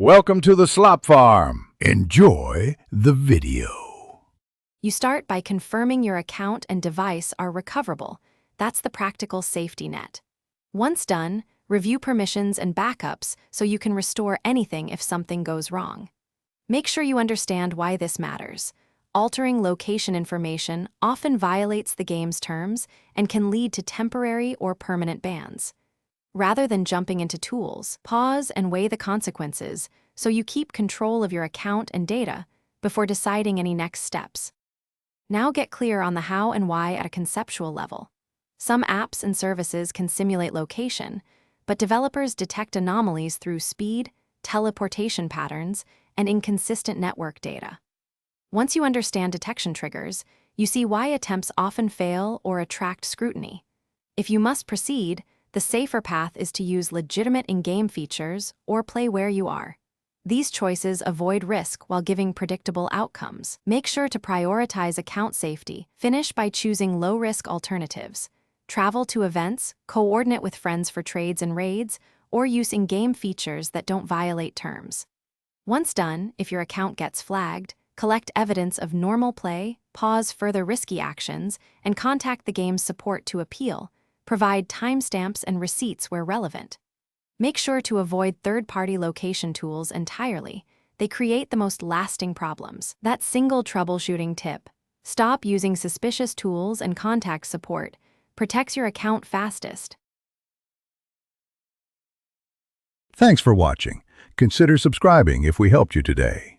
Welcome to the Slop Farm. Enjoy the video. You start by confirming your account and device are recoverable. That's the practical safety net. Once done, review permissions and backups so you can restore anything if something goes wrong. Make sure you understand why this matters. Altering location information often violates the game's terms and can lead to temporary or permanent bans. Rather than jumping into tools, pause and weigh the consequences so you keep control of your account and data before deciding any next steps. Now get clear on the how and why at a conceptual level. Some apps and services can simulate location, but developers detect anomalies through speed, teleportation patterns, and inconsistent network data. Once you understand detection triggers, you see why attempts often fail or attract scrutiny. If you must proceed, the safer path is to use legitimate in-game features or play where you are. These choices avoid risk while giving predictable outcomes. Make sure to prioritize account safety. Finish by choosing low-risk alternatives. Travel to events, coordinate with friends for trades and raids, or use in-game features that don't violate terms. Once done, if your account gets flagged, collect evidence of normal play, pause further risky actions, and contact the game's support to appeal. Provide timestamps and receipts where relevant. Make sure to avoid third-party location tools entirely. They create the most lasting problems. That single troubleshooting tip, stop using suspicious tools and contact support, protects your account fastest. Thanks for watching. Consider subscribing if we helped you today.